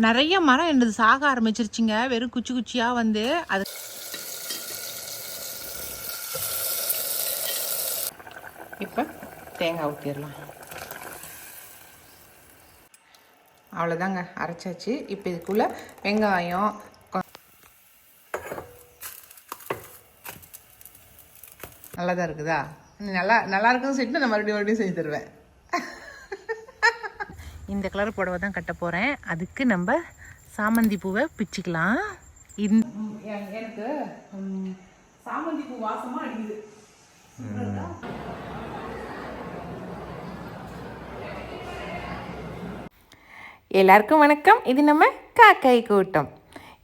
நிறைய மரம் என்னது சாக ஆரம்பிச்சிருச்சுங்க. வெறும் குச்சி குச்சியாக வந்து அது இப்போ தேங்காய் ஊற்றிடலாம். அவ்வளோதாங்க, அரைச்சாச்சு. இப்போ இதுக்குள்ளே வெங்காயம் நல்லா தான் இருக்குதா? நல்லா இருக்குன்னு சொல்லிட்டு நான் மறுபடியும் செஞ்சு தருவேன். இந்த கலர் புடவை தான் கட்ட போகிறேன். அதுக்கு நம்ம சாமந்தி பூவை பிச்சுக்கலாம். எனக்கு சாமந்தி பூ வாசமாக அடிக்குது. எல்லாருக்கும் வணக்கம். இது நம்ம காக்காய் கூட்டம்.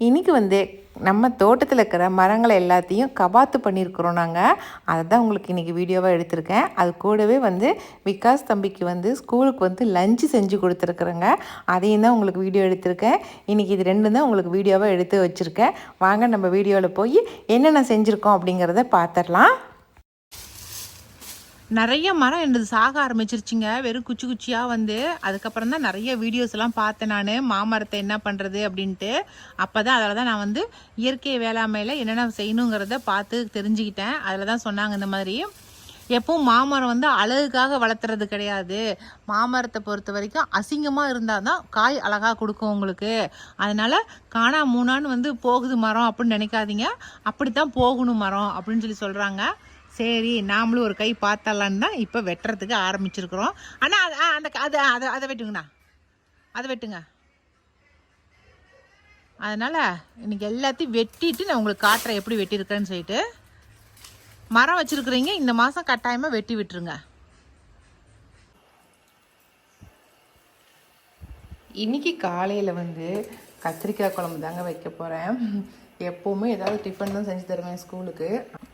இன்றைக்கி வந்து நம்ம தோட்டத்தில் இருக்கிற மரங்களை எல்லாத்தையும் கபாத்து பண்ணியிருக்கிறோம் நாங்கள். அதை தான் உங்களுக்கு இன்றைக்கி வீடியோவாக எடுத்திருக்கேன். அது கூடவே வந்து விகாஸ் தம்பிக்கு வந்து ஸ்கூலுக்கு வந்து லஞ்சு செஞ்சு கொடுத்துருக்குறேங்க. அதையும் தான் உங்களுக்கு வீடியோ எடுத்திருக்கேன். இன்றைக்கி இது ரெண்டும் தான் உங்களுக்கு வீடியோவாக எடுத்து வச்சுருக்கேன். வாங்க நம்ம வீடியோவில் போய் என்னென்ன செஞ்சுருக்கோம் அப்படிங்கிறத பார்த்துடலாம். நிறைய மரம் என்னது சாக ஆரம்பிச்சிருச்சுங்க. வெறும் குச்சி குச்சியாக வந்து அதுக்கப்புறம் தான் நிறைய வீடியோஸ் எல்லாம் பார்த்தேன் நான், மாமரத்தை என்ன பண்ணுறது அப்படின்ட்டு. அப்போ தான் அதில் தான் நான் வந்து இயற்கை வேளாண்மையில் என்னென்ன செய்யணுங்கிறத பார்த்து தெரிஞ்சுக்கிட்டேன். அதில் தான் சொன்னாங்க இந்த மாதிரி எப்பவும் மாமரம் வந்து அழகுக்காக வளர்த்துறது கிடையாது. மாமரத்தை பொறுத்த வரைக்கும் அசிங்கமாக இருந்தால் தான் காய் அழகாக கொடுக்கும் உங்களுக்கு. அதனால் காணா மூணான்னு வந்து போகுது மரம் அப்படின்னு நினைக்காதீங்க. அப்படித்தான் போகணும் மரம் அப்படின்னு சொல்லி சொல்கிறாங்க. சரி, நாமளும் ஒரு கை பார்த்தலான்னு தான் இப்போ வெட்டுறதுக்கு ஆரம்பிச்சிருக்கிறோம். ஆனால் அந்த அதை வெட்டுங்கண்ணா, அதை வெட்டுங்க. அதனால் இன்றைக்கி எல்லாத்தையும் வெட்டிட்டு நான் உங்களுக்கு காட்டுறேன் எப்படி வெட்டியிருக்கேன்னு சொல்லிட்டு. மரம் வச்சுருக்குறீங்க, இந்த மாதம் கட்டாயமாக வெட்டி விட்டுருங்க. இன்றைக்கி காலையில் வந்து கத்திரிக்காய் குழம்பு தாங்க வைக்க போகிறேன். எப்போவுமே ஏதாவது டிஃபன் தான் செஞ்சு தருவேன் ஸ்கூலுக்கு.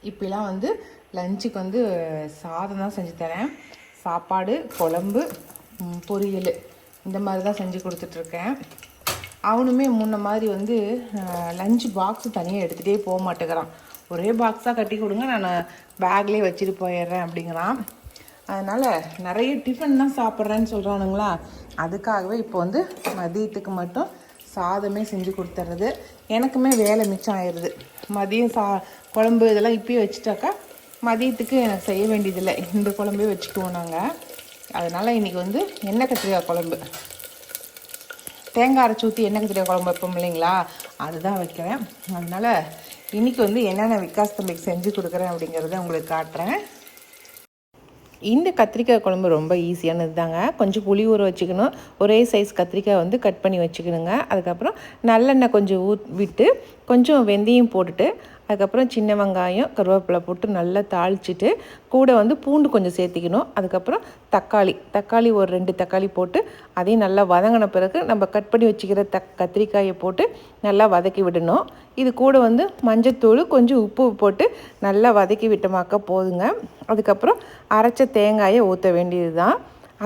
இப்போலாம் வந்து லஞ்சுக்கு வந்து சாதம் தான் செஞ்சு தரேன். சாப்பாடு, குழம்பு, பொரியல் இந்த மாதிரி தான் செஞ்சு கொடுத்துட்ருக்கேன். அவனுமே முன்ன மாதிரி வந்து லஞ்சு பாக்ஸு தனியாக எடுத்துகிட்டே போக மாட்டேங்கிறான். ஒரே பாக்ஸாக கட்டி கொடுங்க, நான் பேக்லேயே வச்சுட்டு போயிடுறேன் அப்படிங்கிறான். அதனால் நிறைய டிஃபன் தான் சாப்பிட்றேன்னு சொல்கிறானுங்களா. அதுக்காகவே இப்போ வந்து மதியத்துக்கு மட்டும் சாதமே செஞ்சு கொடுத்துட்றது. எனக்குமே வேலை மிச்சம் ஆயிடுது. மதியம் குழம்பு இதெல்லாம் இப்பயே வச்சுட்டாக்கா மதியத்துக்கு எனக்கு செய்ய வேண்டியதில்லை. இந்த குழம்பே வச்சுக்குவோம் நாங்கள். அதனால் இன்றைக்கி வந்து எண்ணெய் கத்திரிக்காய் குழம்பு, தேங்காய் அரைச்சி ஊற்றி எண்ணெய் கத்திரிக்காய் குழம்பு வைப்போம் இல்லைங்களா, அதுதான் வைக்கிறேன். அதனால் இன்றைக்கி வந்து என்னென்ன விகாஸ் தம்பிக்கு செஞ்சு கொடுக்குறேன் அப்படிங்கிறத உங்களுக்கு காட்டுறேன். இந்த கத்திரிக்காய் குழம்பு ரொம்ப ஈஸியானது தாங்க. கொஞ்சம் புளி ஊற வச்சுக்கணும். ஒரே சைஸ் கத்திரிக்காய் வந்து கட் பண்ணி வச்சுக்கணுங்க. அதுக்கப்புறம் நல்லெண்ணெய் கொஞ்சம் விட்டு கொஞ்சம் வெந்தயம் போட்டுட்டு அதுக்கப்புறம் சின்ன வெங்காயம், கருவேப்பிலை போட்டு நல்லா தாளிச்சிட்டு கூட வந்து பூண்டு கொஞ்சம் சேர்த்திக்கணும். அதுக்கப்புறம் தக்காளி ஒரு 2 தக்காளி போட்டு அதையும் நல்லா வதங்கின பிறகு நம்ம கட் பண்ணி வச்சுக்கிற கத்திரிக்காயை போட்டு நல்லா வதக்கி விடணும். இது கூட வந்து மஞ்சத்தூள், கொஞ்சம் உப்பு போட்டு நல்லா வதக்கி விட்டமாக்க போதுங்க. அதுக்கப்புறம் அரைச்ச தேங்காயை ஊற்ற வேண்டியது தான்.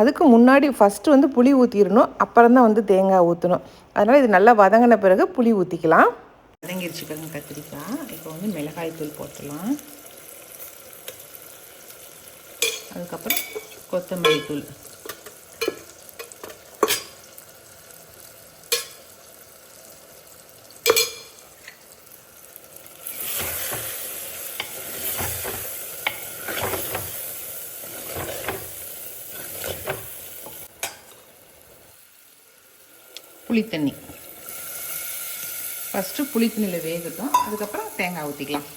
அதுக்கு முன்னாடி ஃபஸ்ட்டு வந்து புளி ஊற்றிடணும், அப்புறம் தான் வந்து தேங்காய் ஊற்றணும். அதனால் இது நல்லா வதங்கின பிறகு புளி ஊற்றிக்கலாம். வதங்கிருச்சு பாருங்க கத்திரிக்காய். இப்போ வந்து மிளகாய் தூள் போட்டுடலாம். அதுக்கப்புறம் கொத்தமல்லி தூள், புளித்தண்ணி. ஃபஸ்ட்டு புளித்தண்ணியில் வேகட்டும், அதுக்கப்புறம் தேங்காய் ஊற்றிக்கலாம்.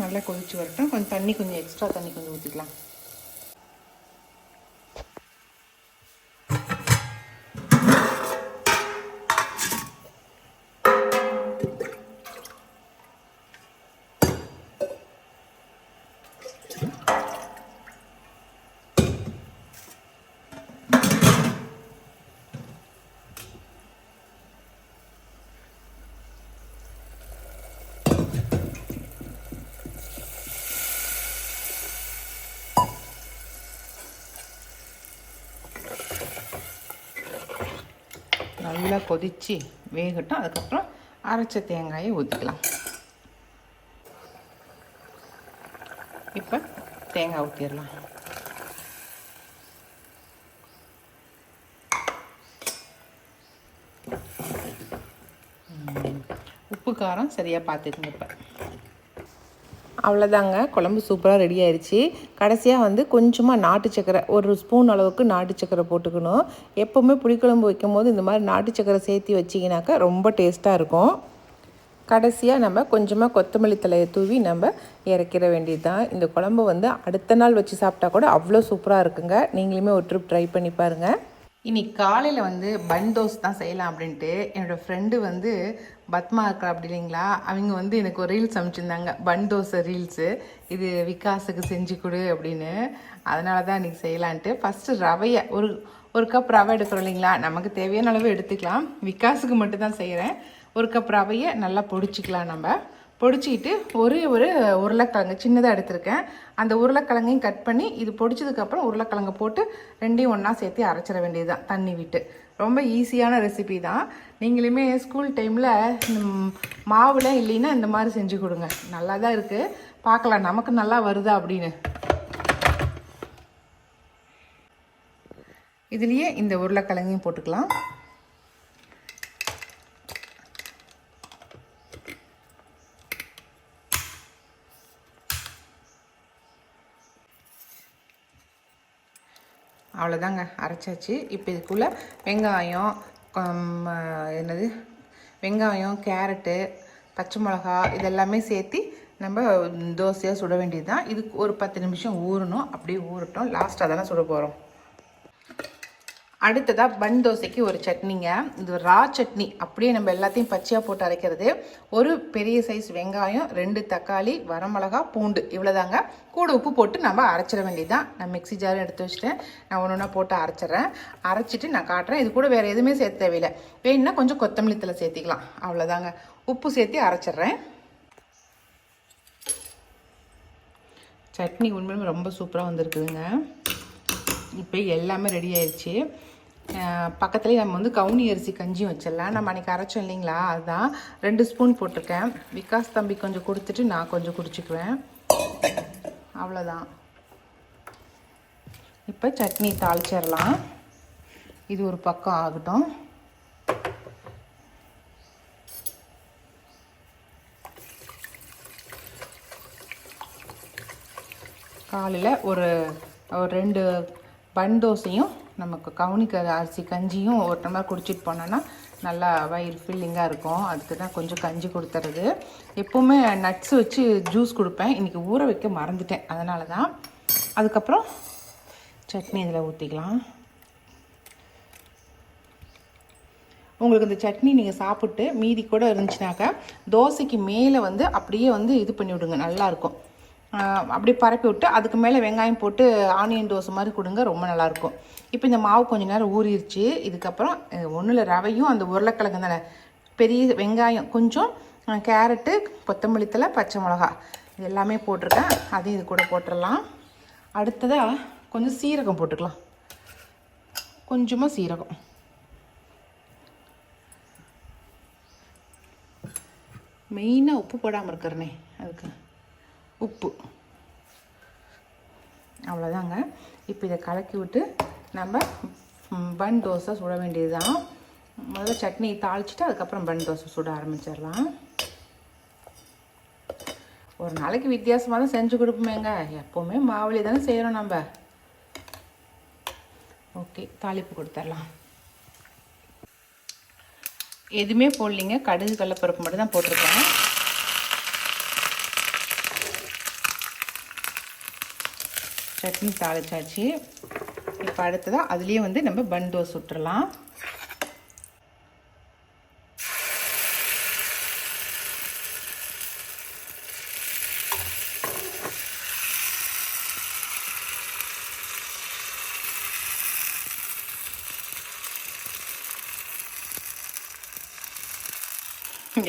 நல்லா கொதிச்சு வரட்டும். கொஞ்சம் எக்ஸ்ட்ரா தண்ணி கொஞ்சம் ஊற்றிக்கலாம். நல்லா கொதித்து வேகட்டும். அதுக்கப்புறம் அரைச்ச தேங்காயை ஊற்றிக்கலாம். இப்போ தேங்காய் ஊற்றிடலாம். உப்பு காரம் சரியாக பார்த்துக்குங்க. இப்போ அவ்வளோதாங்க, குழம்பு சூப்பராக ரெடி ஆயிடுச்சு. கடைசியாக வந்து கொஞ்சமாக நாட்டு சக்கரை, ஒரு ஸ்பூன் அளவுக்கு நாட்டு சக்கரை போட்டுக்கணும். எப்போவுமே புளிக்குழம்பு வைக்கும் போது இந்த மாதிரி நாட்டு சக்கரை சேர்த்து வச்சிங்கனாக்கா ரொம்ப டேஸ்ட்டாக இருக்கும். கடைசியாக நம்ம கொஞ்சமாக கொத்தமல்லி தலையை தூவி நம்ம இறக்கிற வேண்டியது தான். இந்த குழம்பு வந்து அடுத்த நாள் வச்சு சாப்பிட்டா கூட அவ்வளோ சூப்பராக இருக்குங்க. நீங்களுமே ஒரு ட்ரிப் ட்ரை பண்ணி பாருங்கள். இன்னைக்கு காலையில் வந்து பன் தோசை தான் செய்யலாம் அப்படின்ட்டு என்னோடய ஃப்ரெண்டு வந்து பத்மா இருக்கா அப்படி இல்லைங்களா, அவங்க வந்து எனக்கு ஒரு ரீல்ஸ் அமைச்சிருந்தாங்க, பன் தோசை ரீல்ஸு. இது விகாஸுக்கு செஞ்சு கொடு அப்படின்னு. அதனால தான் இன்றைக்கி செய்யலான்ட்டு ஃபஸ்ட்டு ரவையை ஒரு கப் ரவை எடுக்கிறோம் இல்லைங்களா, நமக்கு தேவையான அளவு எடுத்துக்கலாம். விகாஸுக்கு மட்டும்தான் செய்கிறேன். ஒரு கப் ரவையை நல்லா பொடிச்சிக்கலாம். நம்ம பொடிச்சிக்கிட்டு ஒரு உருளைக்கிழங்கு சின்னதாக எடுத்திருக்கேன். அந்த உருளைக்கிழங்கையும் கட் பண்ணி இது பொடிச்சதுக்கப்புறம் உருளைக்கிழங்கு போட்டு ரெண்டையும் ஒன்றா சேர்த்து அரைச்சிட வேண்டியது தான் தண்ணி விட்டு. ரொம்ப ஈஸியான ரெசிபி தான். நீங்களுமே ஸ்கூல் டைமில் மாவில் இல்லைன்னா இந்த மாதிரி செஞ்சு கொடுங்க. நல்லா தான் இருக்குது. பார்க்கலாம் நமக்கு நல்லா வருதா அப்படின்னு. இதுலேயே இந்த உருளைக்கிழங்கையும் போட்டுக்கலாம். அவ்வளோதாங்க, அரைச்சாச்சு. இப்போ இதுக்குள்ளே வெங்காயம், கேரட்டு, பச்சை மிளகா இதெல்லாமே சேர்த்து நம்ம தோசையாக சுட வேண்டியது தான். இதுக்கு ஒரு 10 நிமிஷம் ஊறணும். அப்படியே ஊறட்டும். லாஸ்ட்டாக தானே சுட போகிறோம். அடுத்ததாக பன் தோசைக்கு ஒரு சட்னிங்க. இது ரா சட்னி, அப்படியே நம்ம எல்லாத்தையும் பச்சையாக போட்டு அரைக்கிறது. ஒரு பெரிய சைஸ் வெங்காயம், 2 தக்காளி, வரமிளகா, பூண்டு, இவ்வளோதாங்க. கூட உப்பு போட்டு நம்ம அரைச்சிட வேண்டியதுதான். நான் மிக்ஸி ஜாரும் எடுத்து வச்சுட்டேன். நான் ஒன்று ஒன்றா போட்டு அரைச்சிட்றேன். அரைச்சிட்டு நான் காட்டுறேன். இது கூட வேறு எதுவுமே சேர்த்து தேவையில்லை. வேணுன்னா கொஞ்சம் கொத்தமல்லி தழை சேர்த்திக்கலாம். அவ்வளோதாங்க. உப்பு சேர்த்து அரைச்சிட்றேன். சட்னி உண்மையுமே ரொம்ப சூப்பராக வந்திருக்குதுங்க. இப்போ எல்லாமே ரெடி ஆயிடுச்சு. பக்கத்துலேயே நம்ம வந்து கவுனி அரிசி கஞ்சியும் வச்சிடலாம். நம்ம அன்றைக்கி அரைச்சோம் இல்லைங்களா, அதுதான் 2 ஸ்பூன் போட்டிருக்கேன். விகாஸ் தம்பி கொஞ்சம் கொடுத்துட்டு நான் கொஞ்சம் குடிச்சிக்குவேன். அவ்வளோதான். இப்போ சட்னி தாளிச்சிடலாம். இது ஒரு பக்கம் ஆகட்டும். காலையில் ஒரு 2 பன் தோசையும் நமக்கு கவுனி அரிசி கஞ்சியும் ஒரு டம்ளர் குடிச்சிட்டு போனோன்னா நல்லா வயிறு ஃபில்லிங்காக இருக்கும். அதுக்கு தான் கொஞ்சம் கஞ்சி கொடுத்துறது. எப்போவுமே நட்ஸ் வச்சு ஜூஸ் கொடுப்பேன். இன்றைக்கி ஊற வைக்க மறந்துட்டேன், அதனால தான். அதுக்கப்புறம் சட்னி இதில் ஊற்றிக்கலாம். உங்களுக்கு இந்த சட்னி நீங்கள் சாப்பிட்டு மீதி கூட இருந்துச்சுனாக்கா தோசைக்கு மேலே வந்து அப்படியே வந்து இது பண்ணி விடுங்க, நல்லாயிருக்கும். அப்படியே பரப்பி விட்டு அதுக்கு மேலே வெங்காயம் போட்டு ஆனியன் தோசை மாதிரி கொடுங்க, ரொம்ப நல்லாயிருக்கும். இப்போ இந்த மாவு கொஞ்சம் நேரம் ஊறிடுச்சு. இதுக்கப்புறம் ஒன்றில் ரவையும் அந்த உருளைக்கிழங்கு தானே, பெரிய வெங்காயம் கொஞ்சம், கேரட்டு, கொத்தமல்லி தழை, பச்சை மிளகா இது எல்லாமே போட்டிருக்கேன். அதையும் இது கூட போட்டுடலாம். அடுத்ததாக கொஞ்சம் சீரகம் போட்டுக்கலாம். கொஞ்சமாக சீரகம். மெயினாக உப்பு போடாமல் இருக்கிறனே, அதுக்கு உப்பு. அவ்வளோதாங்க. இப்போ இதை கலக்கி விட்டு நம்ம பன் தோசை சுட வேண்டியது தான். முதல்ல சட்னி தாளிச்சிட்டு அதுக்கப்புறம் பன் தோசை சுட ஆரம்பிச்சிடலாம். ஒரு நாளைக்கு வித்தியாசமாக தான் செஞ்சு கொடுப்போமேங்க. எப்போவுமே மாவுளி தானே செய்கிறோம் நம்ம. ஓகே, தாளிப்பு கொடுத்துடலாம். எதுவுமே போடலிங்க, கடுகு கடலைப்பருப்பு மட்டும் தான் போட்டிருக்கேன். சட்னி தாளிச்சாச்சு. இப்போ அடுத்ததான் அதுலேயே வந்து நம்ம பன் தோசை சுட்டுடலாம்.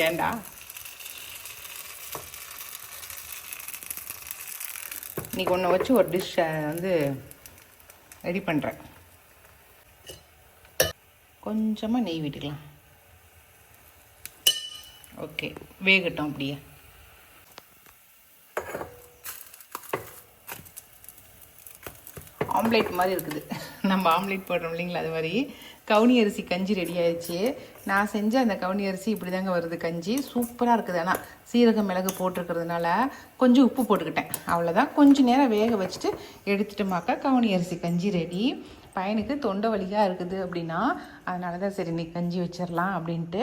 ஏண்டா இன்றைக்கி ஒன்று வச்சு ஒரு டிஷ்ஷை வந்து ரெடி பண்ணுறேன். கொஞ்சமாக நெய் விட்டுக்கலாம். ஓகே, வேகட்டும் அப்படியே. ஆம்லேட் மாதிரி இருக்குது. நம்ம ஆம்லேட் போடுறோம் இல்லைங்களா, அது மாதிரி கவுனி அரிசி கஞ்சி ரெடி ஆயிடுச்சு. நான் செஞ்ச அந்த கவுனி அரிசி இப்படி தாங்க வருது கஞ்சி. சூப்பராக இருக்குது. ஆனால் சீரகம் மிளகு போட்டிருக்கிறதுனால கொஞ்சம் உப்பு போட்டுக்கிட்டேன், அவ்வளோதான். கொஞ்சம் நேரம் வேக வச்சுட்டு எடுத்துட்டோமாக்கா கவுனி அரிசி கஞ்சி ரெடி. பையனுக்கு தொண்டை வலியாக இருக்குது அப்படின்னா அதனால தான் சரி நீ கஞ்சி வச்சிடலாம் அப்படின்ட்டு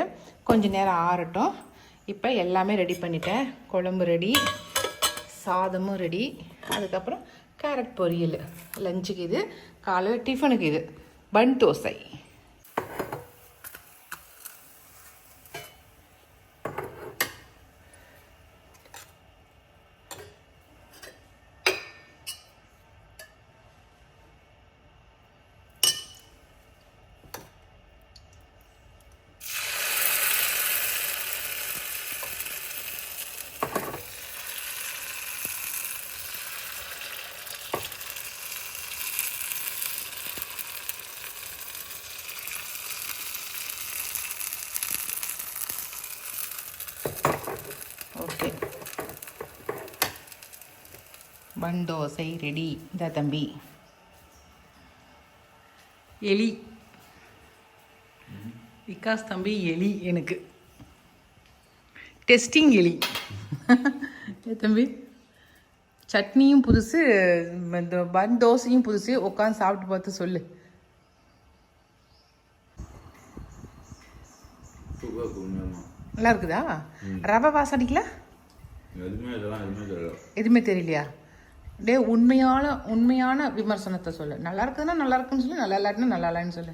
கொஞ்சம் நேரம் ஆறட்டும். இப்போ எல்லாமே ரெடி பண்ணிட்டேன். குழம்பு ரெடி, சாதமும் ரெடி, அதுக்கப்புறம் கேரட் பொரியல் லஞ்சுக்கு, இது காலையில் டிஃபனுக்கு, இது பன் தோசை. ஓகே, பன் தோசை ரெடி. இந்த தம்பி எலி, விகாஸ் தம்பி எலி, எனக்கு டெஸ்டிங் எலி. தம்பி சட்னியும் புதுசு, இந்த பன் தோசையும் புதுசு. உட்காந்து சாப்பிட்டு பார்த்து சொல்லு. நல்லா இருக்குதா? ரவை வாசடிக்கல? எதுவுமே தெரியலையா? டே உண்மையான விமர்சனத்தை சொல்லு. நல்லா இருக்குதுன்னா நல்லா இருக்குன்னு சொல்லு, நல்லா இல்லாட்டினா நல்லா இல்லைன்னு சொல்லு.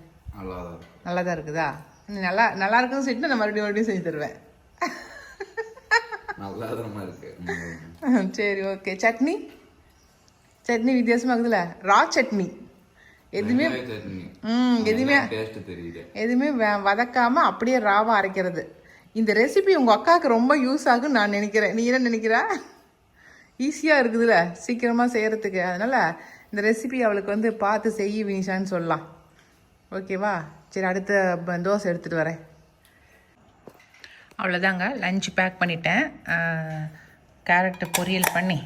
நல்லா தான் இருக்குதா? நீ நல்லா இருக்குன்னு சொல்லிட்டு நான் மறுபடியும் செஞ்சு தருவேன். சரி ஓகே. சட்னி வித்தியாசமா இருக்குதுல்ல, ரா சட்னி. எதுவுமே வதக்காம அப்படியே ராவா அரைக்கிறது. இந்த ரெசிபி உங்கள் அக்காவுக்கு ரொம்ப யூஸ் ஆகுன்னு நான் நினைக்கிறேன். நீ என்ன நினைக்கிறா? ஈஸியாக இருக்குதுல்ல சீக்கிரமாக செய்கிறதுக்கு. அதனால் இந்த ரெசிபி அவளுக்கு பார்த்து செய்ய வினிஷான்னு சொல்லலாம். ஓகேவா? சரி, அடுத்த தோசை எடுத்துகிட்டு வரேன். அவ்வளோதாங்க, லஞ்ச் பேக் பண்ணிட்டேன். கேரட்டை பொரியல் பண்ணி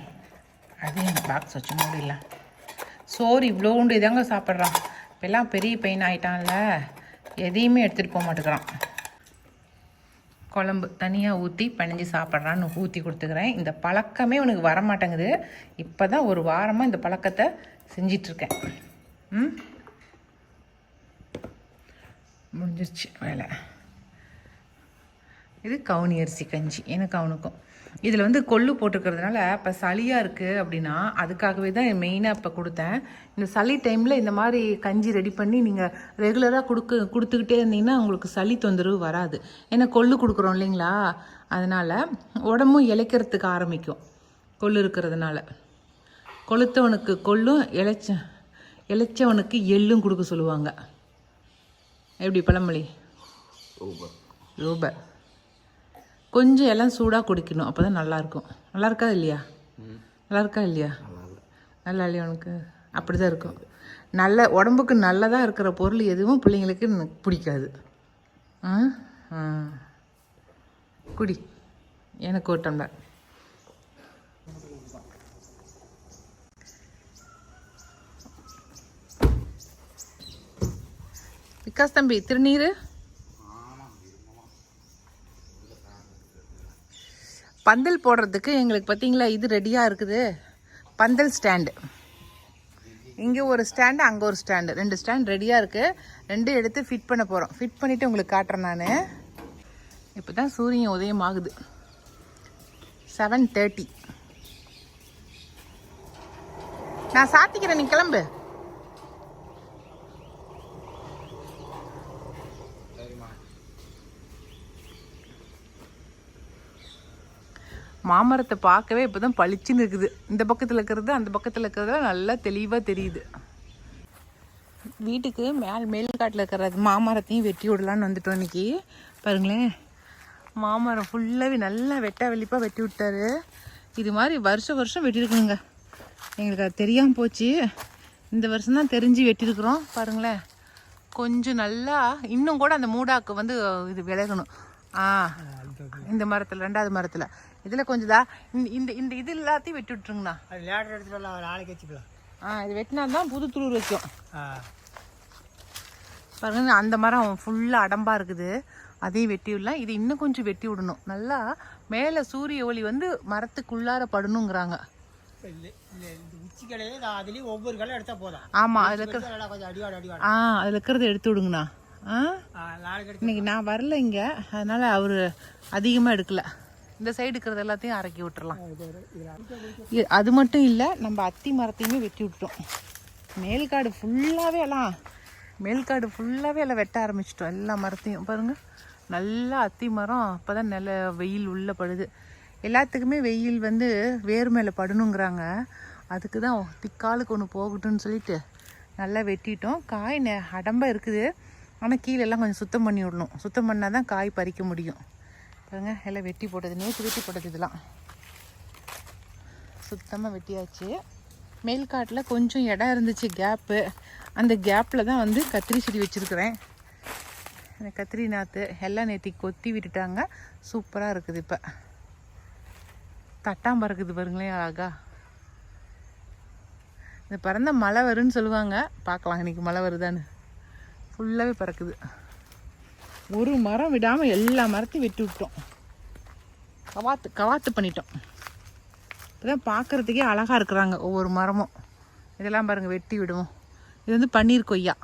அதையும் பாக்ஸ் வச்சு மூடிடலாம். சோறு இவ்வளோண்டு இதாங்க சாப்பிட்றான். இப்போல்லாம் பெரிய பையன் ஆகிட்டான்ல, எதையுமே எடுத்துகிட்டு போக மாட்டேங்கிறான். குழம்பு தனியாக ஊற்றி பணிஞ்சு சாப்பிட்றான்னு ஊற்றி கொடுத்துக்கிறேன். இந்த பழக்கமே உனக்கு வரமாட்டேங்குது. இப்போ தான் ஒரு வாரமாக இந்த பழக்கத்தை செஞ்சிட்ருக்கேன். முடிஞ்சிருச்சு வேலை. இது கவுனி அரிசி கஞ்சி எனக்கு அவனுக்கும். இதில் கொள்ளு போட்டிருக்கிறதுனால இப்போ சளியாக இருக்குது அப்படின்னா அதுக்காகவே தான் மெயினாக இப்போ கொடுத்தேன். இந்த சளி டைமில் இந்த மாதிரி கஞ்சி ரெடி பண்ணி நீங்கள் ரெகுலராக கொடுத்துக்கிட்டே இருந்தீங்கன்னா உங்களுக்கு சளி தொந்தரவு வராது. ஏன்னா கொள்ளு கொடுக்குறோம் இல்லைங்களா, அதனால் உடம்பும் இளைக்கிறதுக்கு ஆரம்பிக்கும். கொள்ளு இருக்கிறதுனால கொளுத்தவனுக்கு கொள்ளும், இளைச்சவனுக்கு எள்ளும் கொடுக்க சொல்லுவாங்க. எப்படி பழமொழி? ரூபர். கொஞ்சம் எல்லாம் சூடாக குடிக்கணும், அப்போ தான் நல்லாயிருக்கும். நல்லா இருக்கா இல்லையா? நல்லா நல்லா இல்லையா உனக்கு? அப்படி தான் இருக்கும். நல்ல உடம்புக்கு நல்லதாக இருக்கிற பொருள் எதுவும் பிள்ளைங்களுக்கு பிடிக்காது. குடி, எனக்கு ஒரு டம்ளர். விகாஸ் தம்பி திருநீர். பந்தல் போடுறதுக்கு எங்களுக்கு பார்த்தீங்களா இது ரெடியாக இருக்குது. பந்தல் ஸ்டாண்டு. இங்கே ஒரு ஸ்டாண்டு, அங்கே ஒரு ஸ்டாண்டு, 2 ஸ்டாண்ட் ரெடியாக இருக்குது. 2 எடுத்து ஃபிட் பண்ண போகிறோம். ஃபிட் பண்ணிவிட்டு உங்களுக்கு காட்டுறேன் நான். இப்போ தான் சூரியன் உதயம் ஆகுது. 7:30. நான் சாத்திக்கிறேன், நீ கிளம்பு. மாமரத்தை பார்க்கவே இப்போ தான் பளிச்சுன்னு இருக்குது. இந்த பக்கத்தில் இருக்கிறது அந்த பக்கத்தில் இருக்கிறது நல்லா தெளிவாக தெரியுது. வீட்டுக்கு மேல்காட்டில் இருக்கிற மாமரத்தையும் வெட்டி விடலான்னு வந்துட்டோம் இன்றைக்கி. பாருங்களேன், மாமரம் ஃபுல்லாகவே நல்லா வெளிப்பாக வெட்டி விட்டாரு. இது மாதிரி வருஷம் வெட்டியிருக்கணுங்க. எங்களுக்கு அது தெரியாமல் போச்சு. இந்த வருஷம் தான் தெரிஞ்சு வெட்டியிருக்கிறோம். பாருங்களேன், கொஞ்சம் நல்லா இன்னும் கூட அந்த மூடாக்கு இது விலகணும். இந்த மரத்தில், 2வது மரத்தில் இதில் கொஞ்சம் தான் இந்த இது எல்லாத்தையும் வெட்டி விட்டுருங்கண்ணா. இது வெட்டினா தான் புது துளிர் வைக்கும். பாருங்க அந்த மரம் ஃபுல்லாக அடம்பாக இருக்குது, அதையும் வெட்டி விடலாம். இது இன்னும் கொஞ்சம் வெட்டி விடணும். நல்லா மேலே சூரிய ஒளி வந்து மரத்துக்குள்ளார படணுங்கிறாங்க. ஒவ்வொரு களை எடுத்தா போதும். ஆமாம், அதில் அதில் இருக்கிறத எடுத்து விடுங்கண்ணா. இன்னைக்கு நான் வரல இங்கே, அதனால் அவர் அதிகமாக எடுக்கலை. இந்த சைடு இருக்கிறது எல்லாத்தையும் அரைக்கி விட்டுறலாம். அது மட்டும் இல்லை, நம்ம அத்தி மரத்தையுமே வெட்டி விட்டுட்டோம். மேல்காடு ஃபுல்லாகவே எல்லாம் வெட்ட ஆரம்பிச்சிட்டோம். எல்லா மரத்தையும் பாருங்கள், நல்லா அத்தி மரம். அப்போ தான் நல்ல வெயில் உள்ளே படுது. எல்லாத்துக்குமே வெயில் வந்து வேர் மேலே படணுங்கிறாங்க. அதுக்கு தான் திக்காலுக்கு ஒன்று போகட்டும்னு சொல்லிட்டு நல்லா வெட்டிட்டோம். காய் அடம்பாக இருக்குது, ஆனால் கீழெல்லாம் கொஞ்சம் சுத்தம் பண்ணி விடணும். சுத்தம் பண்ணால் தான் காய் பறிக்க முடியும். பாருங்க, எல்லாம் வெட்டி போட்டது, நேற்று வெட்டி போட்டது. இதெல்லாம் சுத்தமாக வெட்டியாச்சு. மேல்காட்டில் கொஞ்சம் இடம் இருந்துச்சு, கேப்பு. அந்த கேப்பில் தான் வந்து கத்திரி செடி வச்சுருக்குறேன். அந்த கத்திரி நாற்று எல்லாம் நேற்று கொத்தி விட்டுட்டாங்க. சூப்பராக இருக்குது. இப்போ தட்டாமல் இருக்குது பாருங்களேன், அழகா. இந்த பறந்த மழை வருன்னு சொல்லுவாங்க, பார்க்கலாம் இன்றைக்கி மழை வருதான்னு. ஃபுல்லாகவே பறக்குது. ஒரு மரம் விடாமல் எல்லா மரத்தையும் வெட்டி விட்டோம். கவாத்து பண்ணிட்டோம். இப்போதான் பார்க்குறதுக்கே அழகாக இருக்கிறாங்க ஒவ்வொரு மரமும். இதெல்லாம் பாருங்கள், வெட்டி விடுவோம். இது வந்து பன்னீர் கொய்யா.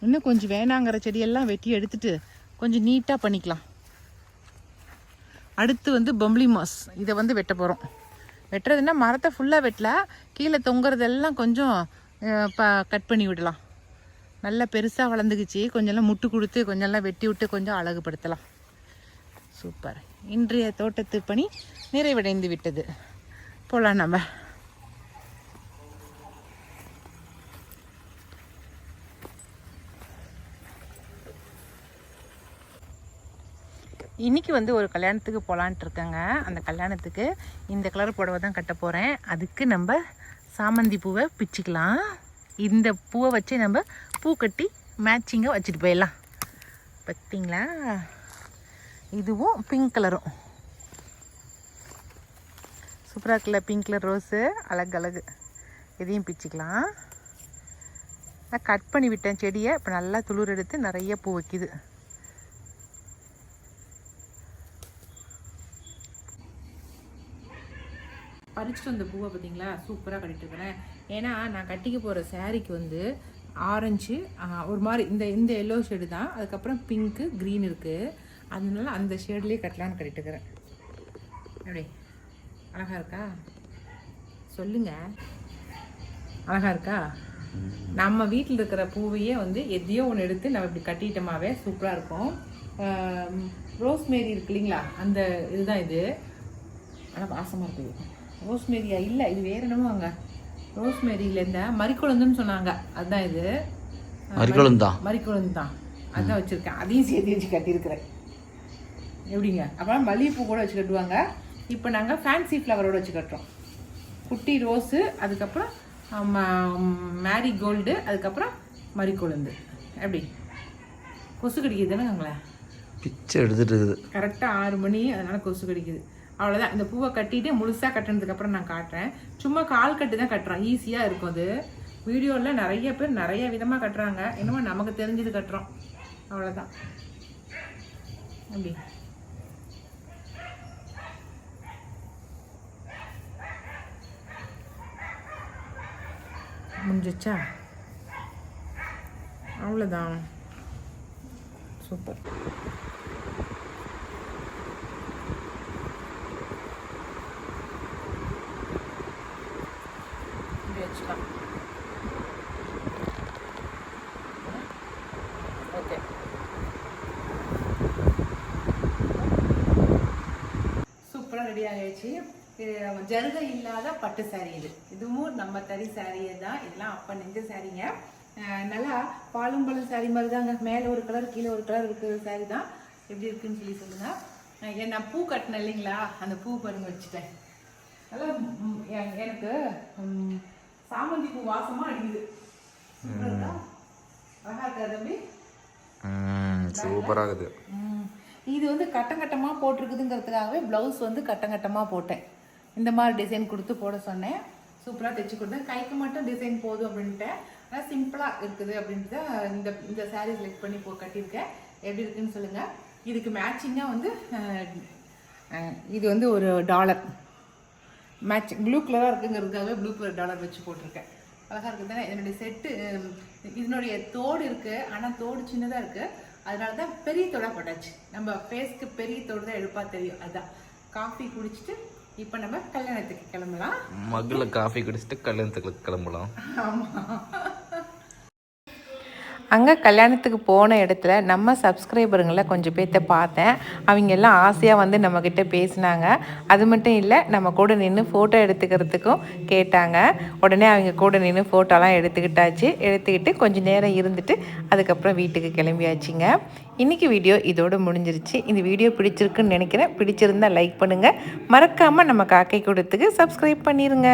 இன்னும் கொஞ்சம் வேணாங்கிற செடியெல்லாம் வெட்டி எடுத்துட்டு கொஞ்சம் நீட்டாக பண்ணிக்கலாம். அடுத்து வந்து பம்ப்ளி மாஸ், இதை வந்து வெட்ட போகிறோம். வெட்டுறதுன்னா மரத்தை ஃபுல்லாக வெட்டல, கீழே தொங்குறதெல்லாம் கொஞ்சம் கட் பண்ணி விடலாம். நல்லா பெருசாக வளர்ந்துக்குச்சு. கொஞ்சம்லாம் முட்டு கொடுத்து கொஞ்சம்லாம் வெட்டி விட்டு கொஞ்சம் அழகுபடுத்தலாம். சூப்பர். இன்றைய தோட்டத்து பணி நிறைவடைந்து விட்டது. போகலாம் நம்ம. இன்றைக்கி வந்து ஒரு கல்யாணத்துக்கு போகலான்ட்டு இருக்கேங்க. அந்த கல்யாணத்துக்கு இந்த கலர் புடவை தான் கட்ட போகிறேன். அதுக்கு நம்ம சாமந்தி பூவை பிச்சுக்கலாம். இந்த பூவை வச்சு நம்ம பூ கட்டி மேட்சிங்காக வச்சுட்டு போயிடலாம். பார்த்தீங்களா, இதுவும் பிங்க் கலரும் சூப்பராக இருக்குல்ல. பிங்க் கலர் ரோஸு அழகு. இதையும் பிச்சுக்கலாம். நான் கட் பண்ணி விட்டேன் செடியை. இப்போ நல்லா துளிர் எடுத்து நிறைய பூ வைக்குது. பறிச்சுட்டு வந்த பூவை பார்த்தீங்களா, சூப்பராக கட்டிட்டுருக்கிறேன். ஏன்னா நான் கட்டிக்க போகிற சாரீக்கு வந்து ஆரஞ்சு ஒரு மாதிரி இந்த எல்லோ ஷேடு தான், அதுக்கப்புறம் பிங்க்கு க்ரீன் இருக்குது. அதனால அந்த ஷேட்லேயே கட்டலான்னு கட்டிட்டுருக்கிறேன். எப்படி அழகாக இருக்கா சொல்லுங்கள்? அழகாக இருக்கா? நம்ம வீட்டில் இருக்கிற பூவையே வந்து எதையோ ஒன்று எடுத்து நம்ம இப்படி கட்டிட்டோமாவே சூப்பராக இருக்கும். ரோஸ்மேரி இருக்கு இல்லைங்களா, அந்த இதுதான் இது. ஆனால் வாசமாக இருக்குது. ரோஸ்மேரியா? இல்லை, இது வேறு என்னமோ. அங்கே ரோஸ்மேரியில் இந்த மறிக்குழந்துன்னு சொன்னாங்க, அதுதான் இது. மறிக்குழந்து தான், அதுதான் வச்சுருக்கேன். அதையும் சேர்த்து வச்சு கட்டியிருக்கிறேன். எப்படிங்க? அப்புறம் மல்லிகைப்பூ கூட வச்சு கட்டுவாங்க. இப்போ நாங்கள் ஃபேன்சி ஃப்ளவரோடு வச்சு கட்டுறோம். குட்டி ரோஸு, அதுக்கப்புறம் மேரி கோல்டு, அதுக்கப்புறம் மறிக்குழந்து. எப்படி கொசு கடிக்குது தானேங்களே? பிச்சை எடுத்துட்டு இருக்குது. கரெக்டாக 6 மணி, அதனால் கொசு கடிக்குது. அவ்வளோதான். இந்த பூவை கட்டிட்டு முழுசாக கட்டினதுக்கப்புறம் நான் காட்டுறேன். சும்மா கால் கட்டு தான் கட்டுறோம், ஈஸியாக இருக்கும் அது. வீடியோவில் நிறைய பேர் நிறைய விதமாக கட்டுறாங்க, என்னமோ நமக்கு தெரிஞ்சது கட்டுறோம், அவ்வளோதான். அப்படி முடிஞ்சிச்சா? அவ்வளோதான். சூப்பர். வச்சுக்கலாம். ஓகே, சூப்பராக ரெடி ஆகிடுச்சு. ஜருகை இல்லாத பட்டு சாரீ இது. இதுவும் நம்ம தறி சாரியே தான். இதெல்லாம் அப்போ நெஞ்ச சாரீங்க. நல்லா பாலும்பழம் சாரீ மாதிரி தாங்க. மேலே ஒரு கலர் கீழே ஒரு கலர் இருக்கிற சாரீ தான். எப்படி இருக்குன்னு சொல்லி சொல்லுங்கள். நான் பூ கட்டினேன் இல்லைங்களா, அந்த பூ பருங்க வச்சுட்டேன். நல்லா எனக்கு சாமந்தி பூ வாசமாக அடிக்குது. அழகா இருக்கா தம்பி? சூப்பராக இருக்குது. இது வந்து கட்டங்கட்டமாக போட்டிருக்குதுங்கிறதுக்காகவே ப்ளவுஸ் வந்து கட்டங்கட்டமாக போட்டேன். இந்த மாதிரி டிசைன் கொடுத்து போட சொன்னேன். சூப்பராக தைச்சி கொடுத்தேன். கைக்கு மட்டும் டிசைன் போதும் அப்படின்ட்டு, ஆனால் சிம்பிளாக இருக்குது அப்படின்ட்டு இந்த இந்த சாரீ செலக்ட் பண்ணி கட்டியிருக்கேன். எப்படி இருக்குன்னு சொல்லுங்கள். இதுக்கு மேட்சிங்காக வந்து இது வந்து ஒரு டாலர் மேட்சிங் ப்ளூ கலராக இருக்குங்கிறதுக்காகவே ப்ளூ கலர் டாலர் வச்சு போட்டிருக்கேன். அழகாக இருக்குது தானே. இதனுடைய செட்டு இதனுடைய தோடு இருக்குது, ஆனால் தோடு சின்னதாக இருக்குது. அதனால தான் பெரிய தோடாக போட்டாச்சு. நம்ம ஃபேஸ்க்கு பெரிய தோடு தான் எடுப்பாக தெரியும். அதுதான். காஃபி குடிச்சிட்டு இப்போ நம்ம கல்யாணத்துக்கு கிளம்பலாம். மகளில் காஃபி குடிச்சிட்டு கல்யாணத்துக்கு கிளம்பலாம். ஆமாம். அங்கே கல்யாணத்துக்கு போன இடத்துல நம்ம சப்ஸ்கிரைபருங்களை கொஞ்சம் பேர்த்த பார்த்தேன். அவங்க எல்லாம் ஆசையாக வந்து நம்மக்கிட்ட பேசினாங்க. அது மட்டும் இல்லை, நம்ம கூட நின்று ஃபோட்டோ எடுத்துக்கிறதுக்கும் கேட்டாங்க. உடனே அவங்க கூட நின்று ஃபோட்டோலாம் எடுத்துக்கிட்டு கொஞ்சம் நேரம் இருந்துட்டு அதுக்கப்புறம் வீட்டுக்கு கிளம்பியாச்சுங்க. இன்றைக்கி வீடியோ இதோடு முடிஞ்சிருச்சு. இந்த வீடியோ பிடிச்சிருக்குன்னு நினைக்கிறேன். பிடிச்சிருந்தால் லைக் பண்ணுங்கள். மறக்காமல் நம்ம காக்கை கூடத்துக்கு சப்ஸ்கிரைப் பண்ணிடுங்க.